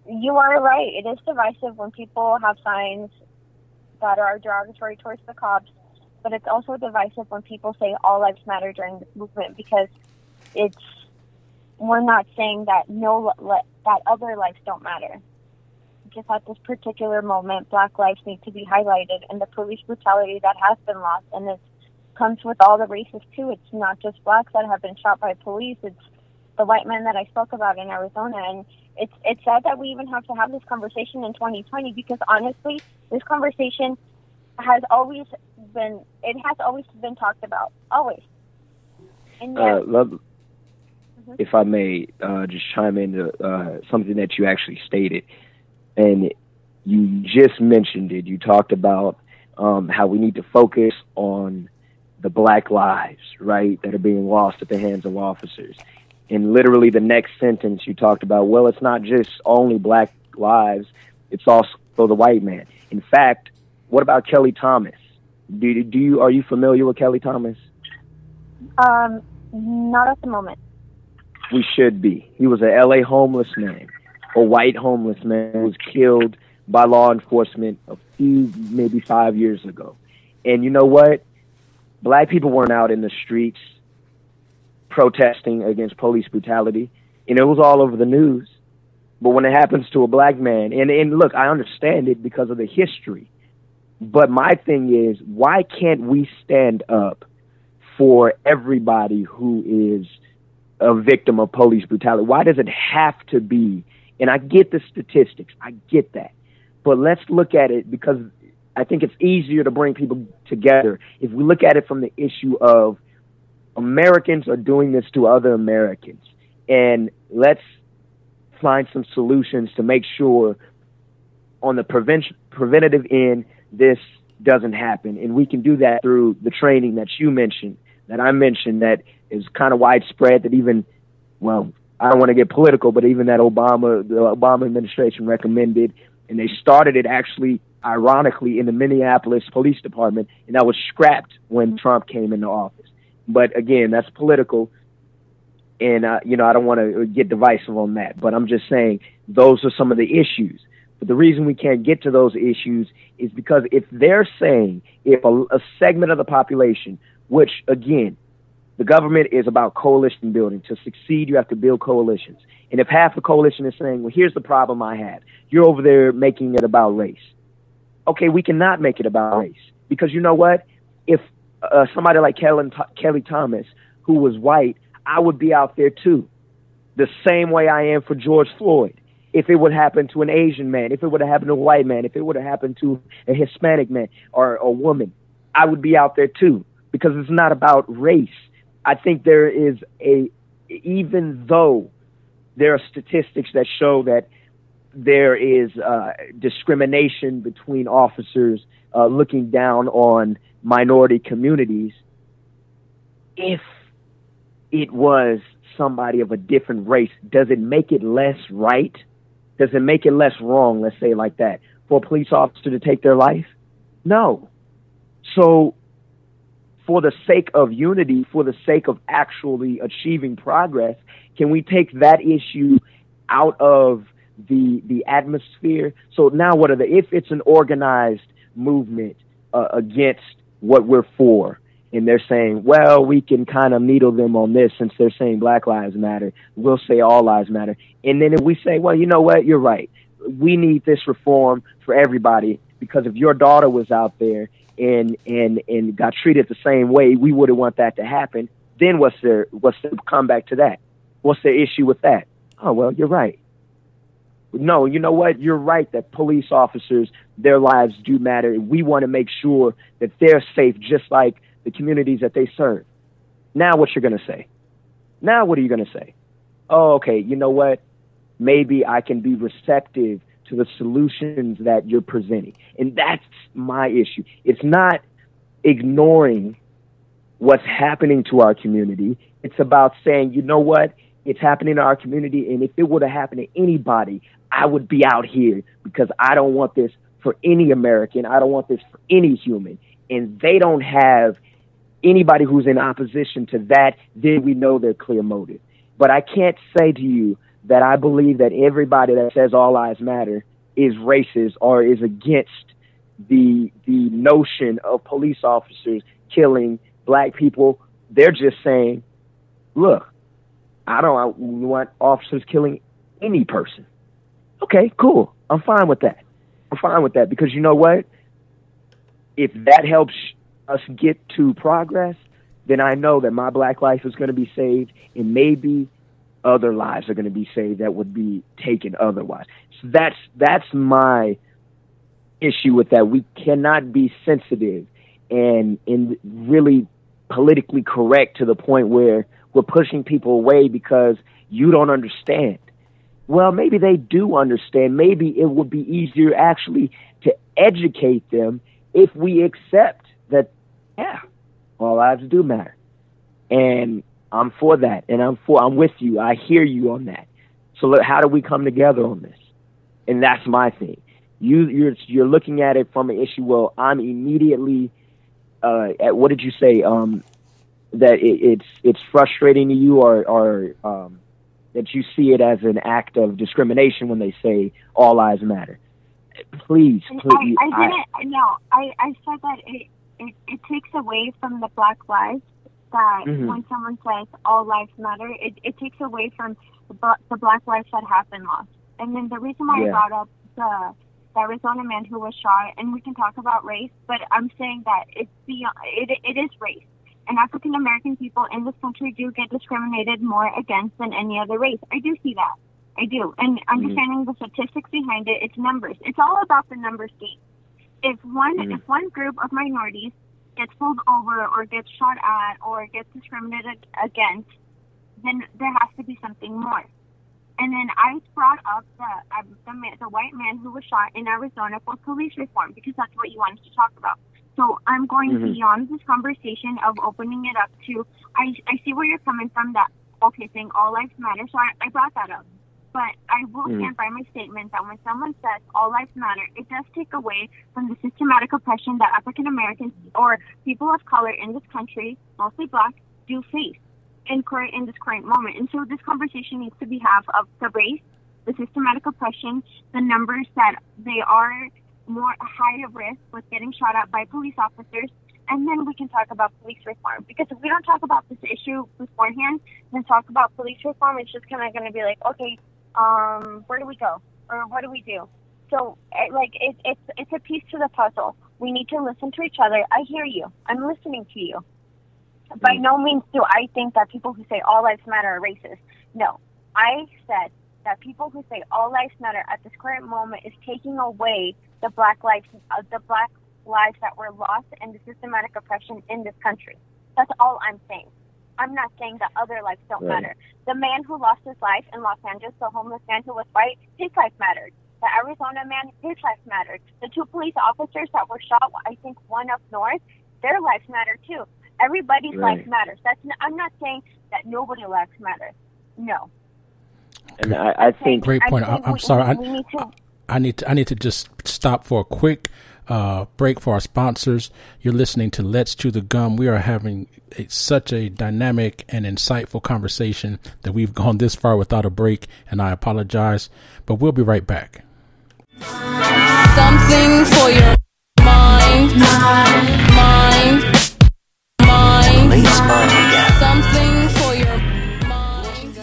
Speaker 4: you are right, it is divisive when people have signs that are derogatory towards the cops, but it's also divisive when people say all lives matter during this movement, because we're not saying that that other lives don't matter. Just at this particular moment, Black lives need to be highlighted, and the police brutality that has been lost, and it comes with all the races too. It's not just Blacks that have been shot by police, it's the white men that I spoke about in Arizona. And it's sad that we even have to have this conversation in 2020, because honestly, this conversation has always been talked about, always. And yet,
Speaker 5: if I may just chime into something that you actually stated, and you just mentioned it. You talked about how we need to focus on the Black lives, right, that are being lost at the hands of officers. And literally the next sentence you talked about, well, it's not just only Black lives, it's also the white man. In fact, what about Kelly Thomas? Are you familiar with Kelly Thomas?
Speaker 4: Not at the moment.
Speaker 5: We should be. He was a LA homeless man, a white homeless man who was killed by law enforcement maybe 5 years ago. And you know what? Black people weren't out in the streets protesting against police brutality, and it was all over the news. But when it happens to a Black man, and look, I understand it because of the history, but my thing is, why can't we stand up for everybody who is a victim of police brutality? Why does it have to be? And I get the statistics, I get that, but let's look at it, because I think it's easier to bring people together if we look at it from the issue of Americans are doing this to other Americans, and let's find some solutions to make sure on the preventative end this doesn't happen. And we can do that through the training that you mentioned, that I mentioned, that is kind of widespread, that even, well, I don't want to get political, but even that the Obama administration recommended, and they started it actually, ironically, in the Minneapolis Police Department, and that was scrapped when Trump came into office. But again, that's political, and I don't want to get divisive on that. But I'm just saying those are some of the issues. But the reason we can't get to those issues is because if they're saying, if a segment of the population, which again, the government is about coalition building. To succeed, you have to build coalitions. And if half the coalition is saying, well, here's the problem I have, you're over there making it about race. Okay, we cannot make it about race, because you know what? If somebody like Kelly Thomas, who was white, I would be out there too, the same way I am for George Floyd. If it would happen to an Asian man, if it would have happened to a white man, if it would have happened to a Hispanic man or a woman, I would be out there too, because it's not about race. I think there is even though there are statistics that show that there is discrimination between officers looking down on minority communities, if it was somebody of a different race, does it make it less right? Does it make it less wrong, let's say it like that, for a police officer to take their life? No. So for the sake of unity, for the sake of actually achieving progress, can we take that issue out of the atmosphere? So now if it's an organized movement against what we're for, and they're saying, well, we can kind of needle them on this since they're saying Black Lives Matter. We'll say all lives matter. And then if we say, well, you know what, you're right. We need this reform for everybody, because if your daughter was out there and got treated the same way, we wouldn't want that to happen. Then what's the comeback to that? What's the issue with that? Oh, well, you're right. No, you know what? You're right that police officers, their lives do matter. We want to make sure that they're safe, just like the communities that they serve. Now what you're going to say? Now what are you going to say? Oh, okay, you know what? Maybe I can be receptive to the solutions that you're presenting. And that's my issue. It's not ignoring what's happening to our community. It's about saying, you know what? It's happening in our community, and if it would have happened to anybody, I would be out here, because I don't want this for any American. I don't want this for any human. And they don't have anybody who's in opposition to that. Then we know their clear motive. But I can't say to you that I believe that everybody that says all lives matter is racist or is against the notion of police officers killing Black people. They're just saying, look, I don't want officers killing any person. Okay, cool. I'm fine with that. I'm fine with that, because you know what? If that helps us get to progress, then I know that my Black life is going to be saved, and maybe other lives are going to be saved that would be taken otherwise. So that's my issue with that. We cannot be sensitive and really politically correct to the point where we're pushing people away because you don't understand. Well, maybe they do understand. Maybe it would be easier actually to educate them if we accept that, yeah, all lives do matter. And I'm for that. And I'm with you. I hear you on that. So look, how do we come together on this? And that's my thing. You're looking at it from an issue. Well, I'm immediately at, what did you say? That it's frustrating to you, or that you see it as an act of discrimination when they say all lives matter. Please.
Speaker 4: I said that it takes away from the Black lives, that when someone says all lives matter, it takes away from the Black lives that have been lost. And then the reason why I brought up the Arizona man who was shot, and we can talk about race, but I'm saying that it's beyond, it is race. And African American people in this country do get discriminated more against than any other race. I do see that. I do. And understanding the statistics behind it, it's numbers. It's all about the numbers game. If one group of minorities gets pulled over or gets shot at or gets discriminated against, then there has to be something more. And then I brought up the white man who was shot in Arizona for police reform, because that's what you wanted to talk about. So I'm going beyond this conversation of opening it up to, I see where you're coming from, that, okay, saying all lives matter. So I brought that up. But I will stand by my statement that when someone says all lives matter, it does take away from the systematic oppression that African Americans or people of color in this country, mostly Black, do face in this current moment. And so this conversation needs to be half of the race, the systematic oppression, the numbers that they are more higher risk with getting shot at by police officers, and then we can talk about police reform. Because if we don't talk about this issue beforehand, then talk about police reform, it's just kind of going to be like, okay, where do we go, or what do we do? So, it's a piece to the puzzle. We need to listen to each other. I hear you. I'm listening to you. By no means do I think that people who say all lives matter are racist. No, I said that people who say all lives matter at this current moment is taking away the black lives that were lost and the systematic oppression in this country. That's all I'm saying. I'm not saying that other lives don't matter. The man who lost his life in Los Angeles, the homeless man who was white, his life mattered. The Arizona man, his life mattered. The two police officers that were shot, I think one up north, their lives matter too. Everybody's life matters. I'm not saying that nobody's lives matter. No.
Speaker 5: And I think
Speaker 1: great point. I'm sorry. I need to just stop for a quick break for our sponsors. You're listening to Let's Chew the Gum. We are having such a dynamic and insightful conversation that we've gone this far without a break, and I apologize, but we'll be right back.
Speaker 2: Something for your mind.
Speaker 3: smile again.
Speaker 2: Something for your mind.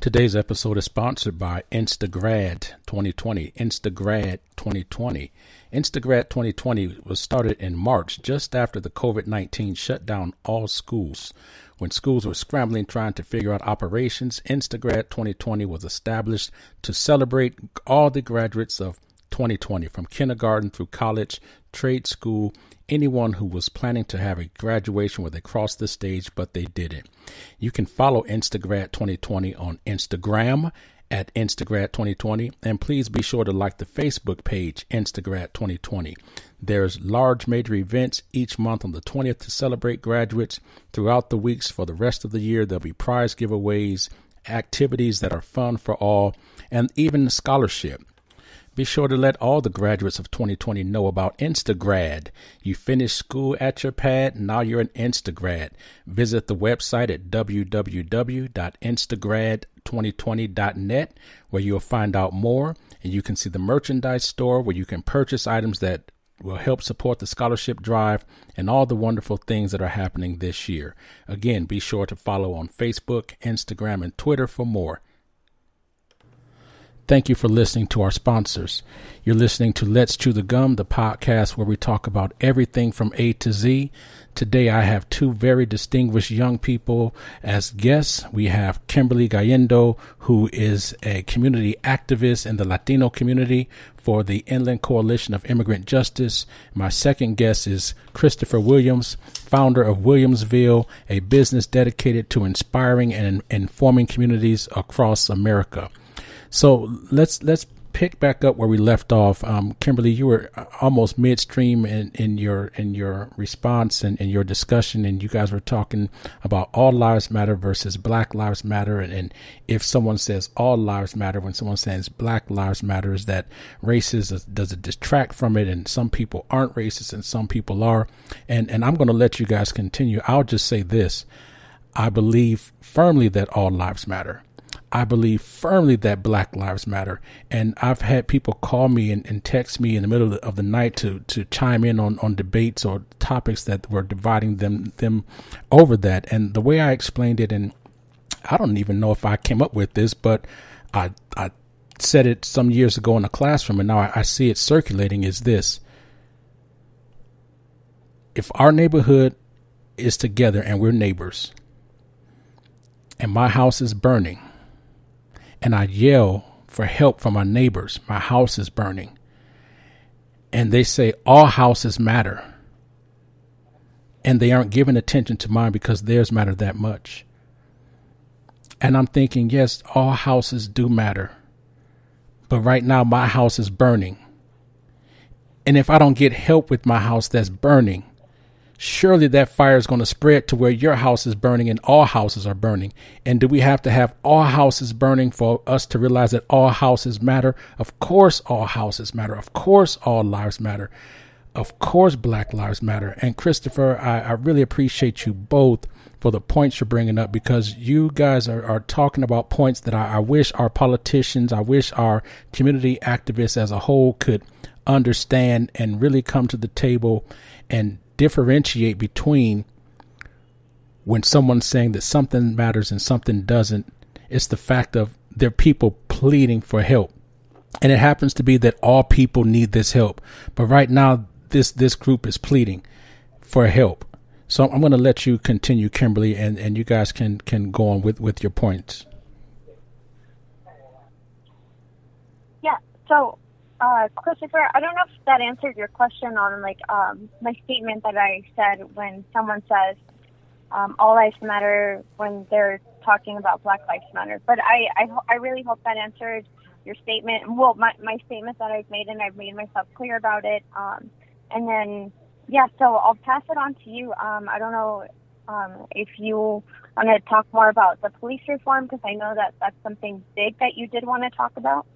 Speaker 1: Today's episode is sponsored by Instagrad 2020. Instagrad 2020. Instagrad 2020 was started in March, just after the COVID-19 shut down all schools. When schools were scrambling trying to figure out operations, Instagrad 2020 was established to celebrate all the graduates of 2020, from kindergarten through college, trade school, anyone who was planning to have a graduation where they crossed the stage, but they didn't. You can follow Instagrad 2020 on Instagram at Instagrad 2020, and please be sure to like the Facebook page Instagrad 2020. There's large major events each month on the 20th to celebrate graduates. Throughout the weeks for the rest of the year, there'll be prize giveaways, activities that are fun for all, and even scholarship. Be sure to let all the graduates of 2020 know about Instagrad. You finished school at your pad, now you're an Instagrad. Visit the website at www.instagrad2020.net, where you'll find out more, and you can see the merchandise store where you can purchase items that will help support the scholarship drive and all the wonderful things that are happening this year. Again, be sure to follow on Facebook, Instagram, and Twitter for more. Thank you for listening to our sponsors. You're listening to Let's Chew the Gum, the podcast where we talk about everything from A to Z. Today, I have two very distinguished young people as guests. We have Kimberly Gallendo, who is a community activist in the Latino community for the Inland Coalition of Immigrant Justice. My second guest is Christopher Williams, founder of Williamsville, a business dedicated to inspiring and informing communities across America. So let's pick back up where we left off. Kimberly, you were almost midstream in your response and in your discussion, and you guys were talking about all lives matter versus Black Lives Matter, and if someone says all lives matter, when someone says Black Lives Matter, is that racist? Does it detract from it? And some people aren't racist, and some people are. And I'm going to let you guys continue. I'll just say this: I believe firmly that all lives matter. I believe firmly that Black Lives Matter. And I've had people call me and text me in the middle of the night to chime in on debates or topics that were dividing them over that. And the way I explained it, and I don't even know if I came up with this, but I said it some years ago in a classroom, and now I see it circulating, is this: if our neighborhood is together and we're neighbors, and my house is burning, and I yell for help from my neighbors, my house is burning, and they say all houses matter, and they aren't giving attention to mine because theirs matter that much. And I'm thinking, yes, all houses do matter, but right now my house is burning. And if I don't get help with my house that's burning, surely that fire is going to spread to where your house is burning and all houses are burning. And do we have to have all houses burning for us to realize that all houses matter? Of course, all houses matter. Of course, all lives matter. Of course, Black Lives Matter. And Christopher, I really appreciate you both for the points you're bringing up, because you guys are talking about points that I wish our politicians, I wish our community activists as a whole could understand and really come to the table and differentiate between when someone's saying that something matters and something doesn't. It's the fact of they're people pleading for help. And it happens to be that all people need this help. But right now, this group is pleading for help. So I'm going to let you continue, Kimberly, and you guys can go on with your points.
Speaker 4: Yeah. So, Christopher, I don't know if that answered your question on my statement that I said when someone says all lives matter when they're talking about Black Lives Matter. But I really hope that answered your statement. Well, my statement that I've made, and I've made myself clear about it. And then, yeah, so I'll pass it on to you. I don't know if you want to talk more about the police reform, because I know that that's something big that you did want to talk about.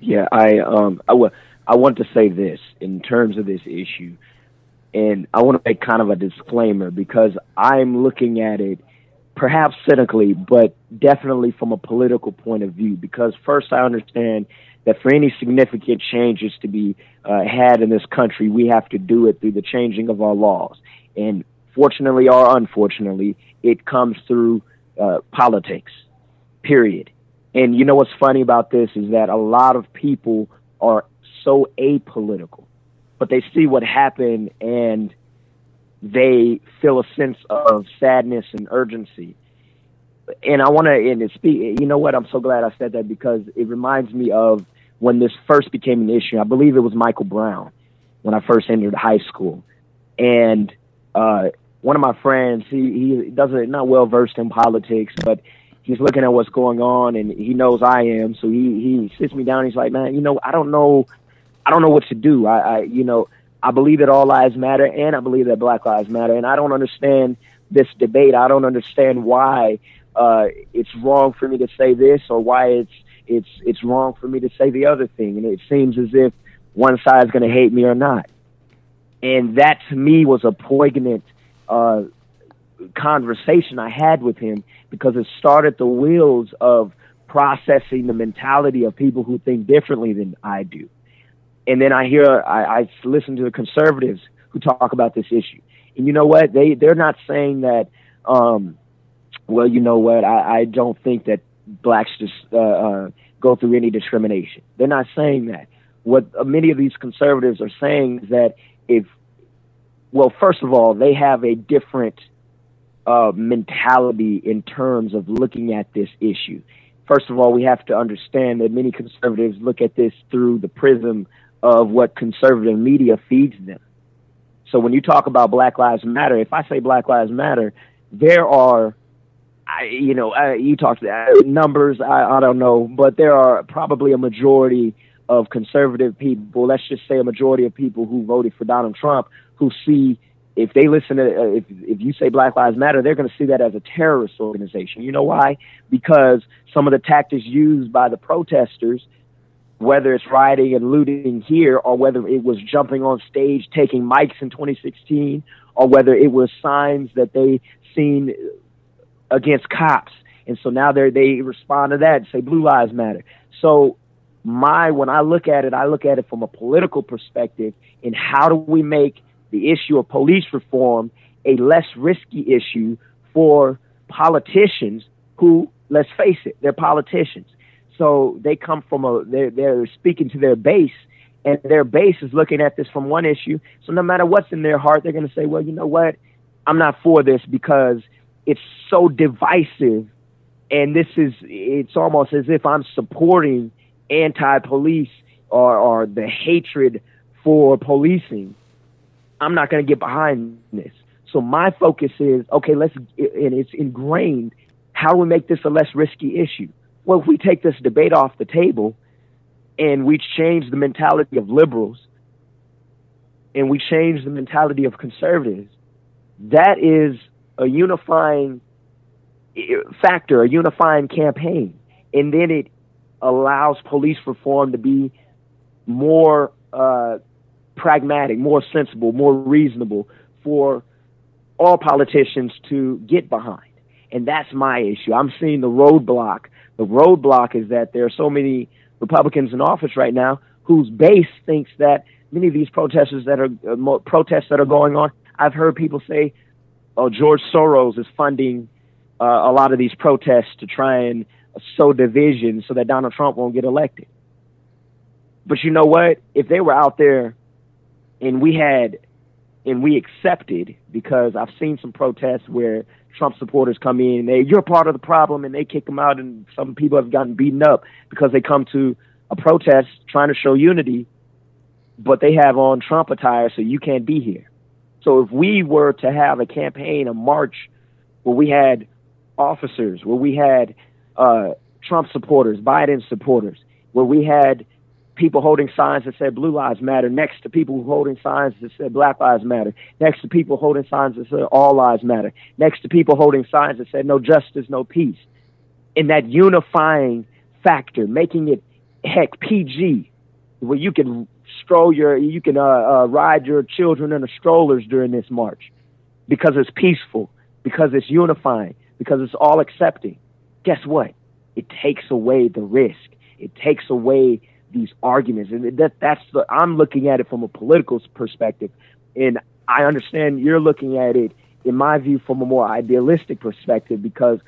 Speaker 5: Yeah, I want to say this in terms of this issue, and I want to make kind of a disclaimer, because I'm looking at it perhaps cynically, but definitely from a political point of view. Because first, I understand that for any significant changes to be had in this country, we have to do it through the changing of our laws. And fortunately or unfortunately, it comes through politics, period. And you know what's funny about this is that a lot of people are so apolitical, but they see what happened and they feel a sense of sadness and urgency. And I want to speak. You know what? I'm so glad I said that, because it reminds me of when this first became an issue. I believe it was Michael Brown when I first entered high school, and one of my friends, he doesn't not well versed in politics, but he's looking at what's going on, and he knows I am. So he sits me down. He's like, man, I don't know what to do. I believe that all lives matter, and I believe that Black lives matter, and I don't understand this debate. I don't understand why it's wrong for me to say this, or why it's wrong for me to say the other thing. And it seems as if one side's going to hate me or not. And that to me was a poignant conversation I had with him, because it started the wheels of processing the mentality of people who think differently than I do. And then I listen to the conservatives who talk about this issue. And you know what? They're not saying that, well, you know what? I don't think that blacks just go through any discrimination. They're not saying that. What many of these conservatives are saying is that first of all, they have a different mentality in terms of looking at this issue. First of all, we have to understand that many conservatives look at this through the prism of what conservative media feeds them. So when you talk about Black Lives Matter, if I say Black Lives Matter, there are, you talk to numbers, I don't know, but there are probably a majority of conservative people, let's just say a majority of people who voted for Donald Trump, who see, if they listen to, if you say Black Lives Matter, they're going to see that as a terrorist organization. You know why? Because some of the tactics used by the protesters, whether it's rioting and looting here, or whether it was jumping on stage, taking mics in 2016, or whether it was signs that they seen against cops. And so now they respond to that and say Blue Lives Matter. So when I look at it from a political perspective, in how do we make the issue of police reform a less risky issue for politicians who, let's face it, they're politicians. So they come from they're speaking to their base, and their base is looking at this from one issue. So no matter what's in their heart, they're going to say, well, you know what? I'm not for this because it's so divisive. And it's almost as if I'm supporting anti-police or the hatred for policing. I'm not going to get behind this. So my focus is, okay, and it's ingrained, how do we make this a less risky issue? Well, if we take this debate off the table and we change the mentality of liberals and we change the mentality of conservatives, that is a unifying factor, a unifying campaign. And then it allows police reform to be more pragmatic, more sensible, more reasonable for all politicians to get behind. And that's my issue. I'm seeing the roadblock. The roadblock is that there are so many Republicans in office right now whose base thinks that many of these protests that are going on, I've heard people say, oh, George Soros is funding a lot of these protests to try and sow division so that Donald Trump won't get elected. But you know what? If they were out there and we accepted, because I've seen some protests where Trump supporters come in and you're part of the problem, and they kick them out, and some people have gotten beaten up because they come to a protest trying to show unity, but they have on Trump attire, so you can't be here. So if we were to have a campaign, a march, where we had officers, where we had Trump supporters, Biden supporters, where we had people holding signs that said Blue Lives Matter next to people holding signs that said Black Lives Matter, next to people holding signs that said All Lives Matter, next to people holding signs that said no justice, no peace. In that unifying factor, making it, heck, PG, where you can ride your children in the strollers during this march because it's peaceful, because it's unifying, because it's all accepting. Guess what? It takes away the risk. It takes away these arguments, and I'm looking at it from a political perspective, and I understand you're looking at it in my view, from a more idealistic perspective, because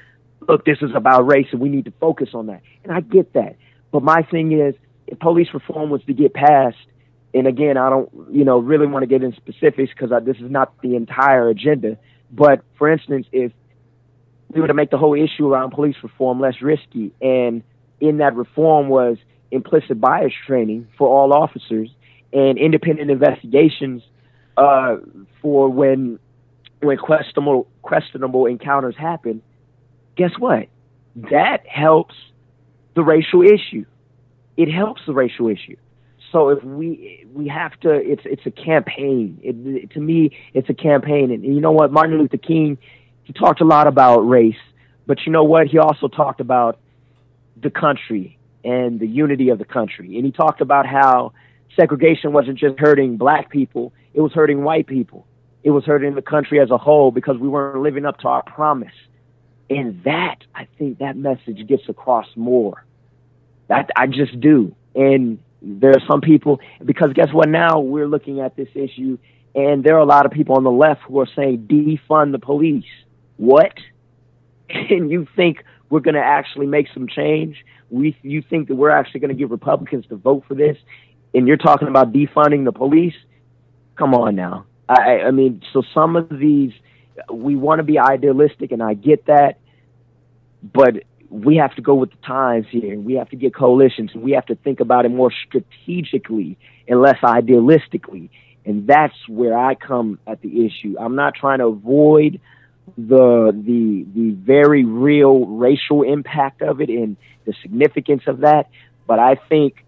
Speaker 5: look, this is about race and we need to focus on that. And I get that. But my thing is, if police reform was to get passed, and again, I don't, really want to get into specifics because this is not the entire agenda. But for instance, if we were to make the whole issue around police reform less risky, and in that reform was implicit bias training for all officers and independent investigations for when questionable encounters happen, guess what? That helps the racial issue. It helps the racial issue. So if we have to, it's a campaign. To me, it's a campaign. And you know what? Martin Luther King, he talked a lot about race, but you know what? He also talked about the country and the unity of the country. And he talked about how segregation wasn't just hurting black people, it was hurting white people. It was hurting the country as a whole because we weren't living up to our promise. And that, I think that message gets across more. That I just do. And there are some people, because guess what? Now we're looking at this issue, and there are a lot of people on the left who are saying defund the police. What? And you think we're going to actually make some change? You think that we're actually going to get Republicans to vote for this? And you're talking about defunding the police? Come on now. I mean, so some of these, we want to be idealistic, and I get that, but we have to go with the times here. We have to get coalitions, and we have to think about it more strategically and less idealistically. And that's where I come at the issue. I'm not trying to avoid the very real racial impact of it and the significance of that, but I think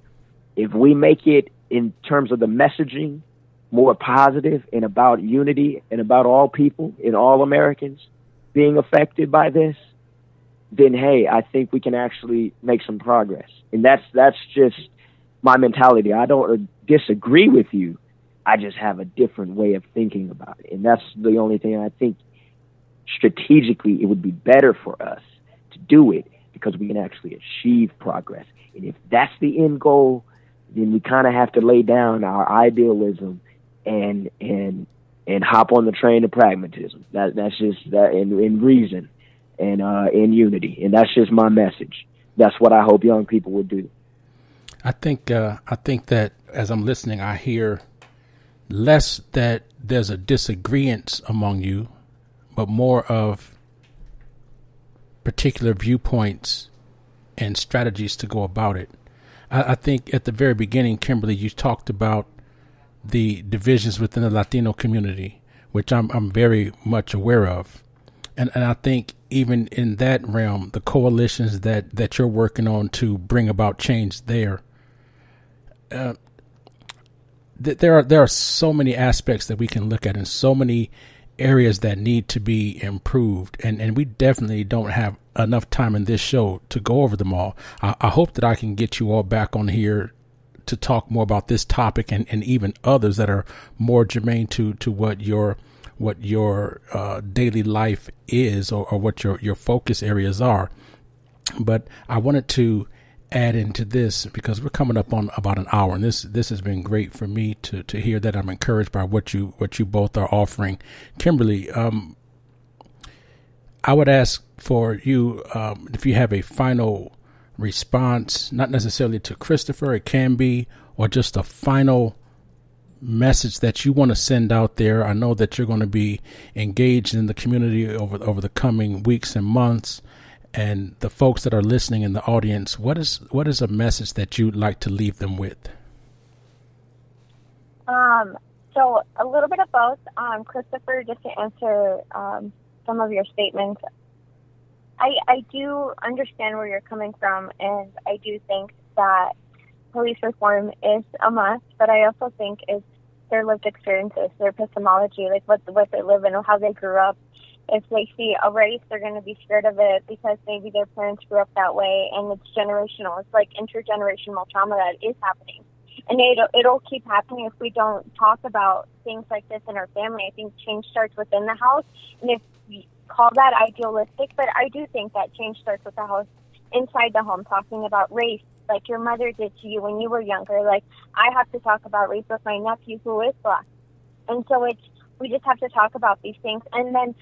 Speaker 5: if we make it in terms of the messaging more positive and about unity and about all people and all Americans being affected by this, then hey, I think we can actually make some progress. And that's just my mentality. I don't disagree with you. I just have a different way of thinking about it. And that's the only thing. I think strategically it would be better for us to do it because we can actually achieve progress. And if that's the end goal, then we kind of have to lay down our idealism and hop on the train of pragmatism. That's just that in reason and in unity. And that's just my message. That's what I hope young people would do.
Speaker 1: I think that as I'm listening, I hear less that there's a disagreement among you, but more of particular viewpoints and strategies to go about it. I think at the very beginning, Kimberly, you talked about the divisions within the Latino community, which I'm very much aware of. And I think even in that realm, the coalitions that you're working on to bring about change there, there are so many aspects that we can look at and so many areas that need to be improved. And we definitely don't have enough time in this show to go over them all. I hope that I can get you all back on here to talk more about this topic and even others that are more germane to what your daily life is or what your focus areas are. But I wanted to add into this because we're coming up on about an hour, and this has been great for me to hear that. I'm encouraged by what you both are offering. Kimberly, I would ask for you if you have a final response, not necessarily to Christopher, it can be, or just a final message that you want to send out there. I know that you're going to be engaged in the community over the coming weeks and months, and the folks that are listening in the audience, what is a message that you'd like to leave them with?
Speaker 4: So a little bit of both. Christopher, just to answer some of your statements, I do understand where you're coming from, and I do think that police reform is a must, but I also think it's their lived experiences, their epistemology, like what they live in or how they grew up. If they see a race, they're going to be scared of it because maybe their parents grew up that way, and it's generational. It's like intergenerational trauma that is happening. And it'll keep happening if we don't talk about things like this in our family. I think change starts within the house, and if we call that idealistic, but I do think that change starts with the house, inside the home, talking about race, like your mother did to you when you were younger. Like I have to talk about race with my nephew who is Black. And so We just have to talk about these things. And then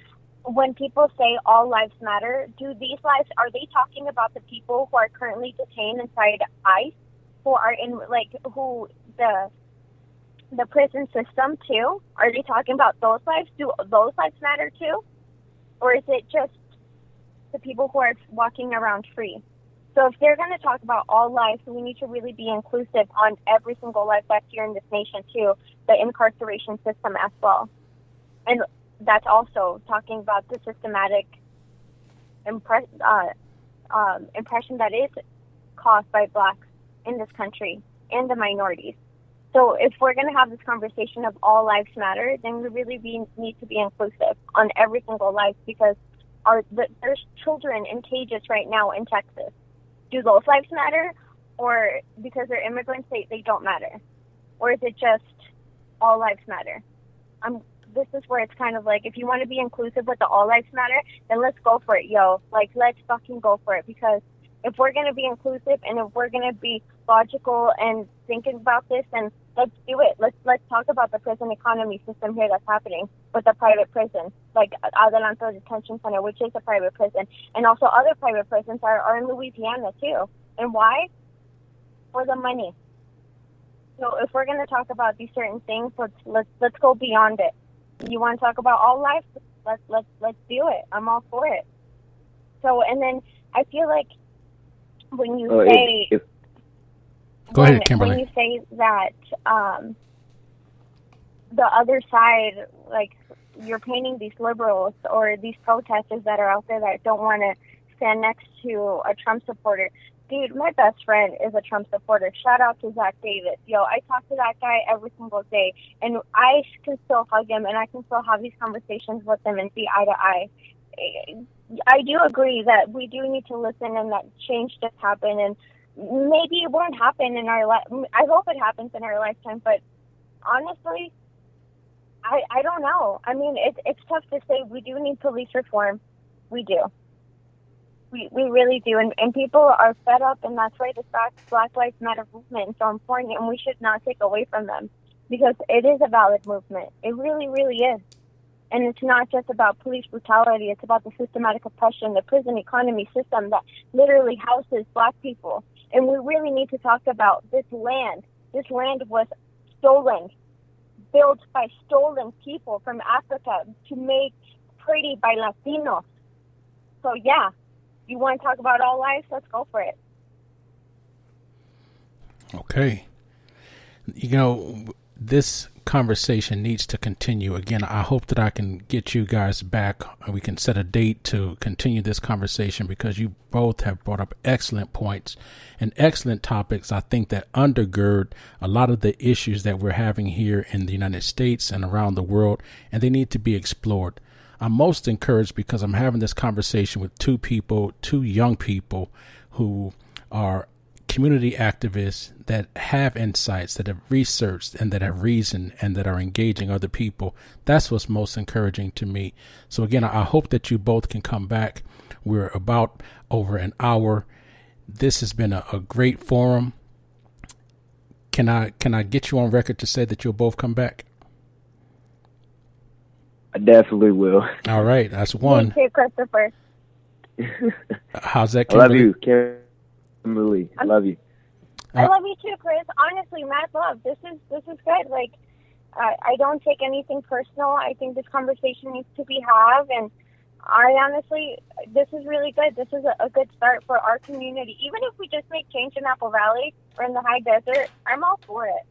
Speaker 4: when people say all lives matter, are they talking about the people who are currently detained inside ICE, who are in, the prison system too? Are they talking about those lives? Do those lives matter too? Or is it just the people who are walking around free? So if they're going to talk about all lives, we need to really be inclusive on every single life that's here in this nation too, the incarceration system as well. And that's also talking about the systematic impression that is caused by blacks in this country and the minorities. So if we're going to have this conversation of all lives matter, then we really need to be inclusive on every single life, because there's children in cages right now in Texas. Do those lives matter? Or because they're immigrants, they don't matter? Or is it just all lives matter? This is where it's kind of like, if you want to be inclusive with the all lives matter, then let's go for it, yo. Like, let's fucking go for it. Because if we're going to be inclusive and if we're going to be logical and thinking about this, then let's do it. Let's talk about the prison economy system here that's happening with the private prison, like Adelanto Detention Center, which is a private prison. And also other private prisons are in Louisiana too. And why? For the money. So if we're going to talk about these certain things, let's go beyond it. You want to talk about all life? Let's do it. I'm all for it. So, and then I feel like when you say...
Speaker 1: Go ahead, Kimberly.
Speaker 4: When you say that the other side, like, you're painting these liberals or these protesters that are out there that don't want to stand next to a Trump supporter. Dude, my best friend is a Trump supporter. Shout out to Zach Davis. Yo, I talk to that guy every single day, and I can still hug him, and I can still have these conversations with him and see eye to eye. I do agree that we do need to listen and that change does happen, and maybe it won't happen in our life. I hope it happens in our lifetime, but honestly, I don't know. I mean, it's tough to say. We do need police reform. We do. We really do. And people are fed up, and that's why the Black Lives Matter movement is so important, and we should not take away from them, because it is a valid movement. It really, really is. And it's not just about police brutality. It's about the systematic oppression, the prison economy system that literally houses black people. And we really need to talk about this land. This land was stolen, built by stolen people from Africa to make pretty by Latinos. So, yeah, you want to talk about all lives? Let's go for it.
Speaker 1: Okay. You know, this conversation needs to continue. Again, I hope that I can get you guys back. We can set a date to continue this conversation, because you both have brought up excellent points and excellent topics, I think, that undergird a lot of the issues that we're having here in the United States and around the world, and they need to be explored. I'm most encouraged because I'm having this conversation with two young people who are community activists that have insights, that have researched and that have reasoned and that are engaging other people. That's what's most encouraging to me. So again, I hope that you both can come back. We're about over an hour. This has been a great forum. Can I get you on record to say that you'll both come back?
Speaker 5: I definitely will.
Speaker 1: All right, that's one.
Speaker 4: Me too, Christopher.
Speaker 1: How's that,
Speaker 5: Kimberly?
Speaker 1: I love
Speaker 5: you, Kimberly. I love you.
Speaker 4: I love you too, Chris. Honestly, mad love. This is good. Like, I don't take anything personal. I think this conversation needs to be had, and I honestly, this is really good. This is a good start for our community. Even if we just make change in Apple Valley or in the high desert, I'm all for it.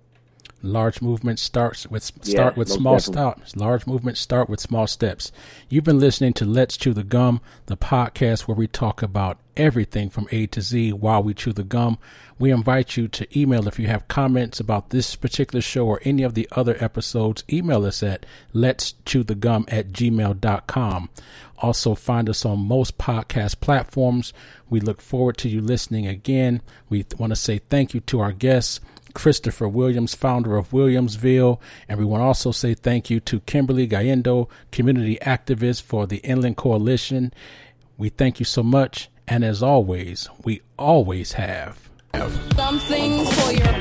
Speaker 1: Large movements start with small steps. Large movements start with small steps. You've been listening to Let's Chew the Gum, the podcast where we talk about everything from A to Z while we chew the gum. We invite you to email if you have comments about this particular show or any of the other episodes. Email us at letschewthegum@gmail.com. Also find us on most podcast platforms. We look forward to you listening again. We want to say thank you to our guests, Christopher Williams, founder of Williamsville. And we want to also say thank you to Kimberly Gallendo, community activist for the Inland Coalition. We thank you so much. And as always, we always have
Speaker 2: something for your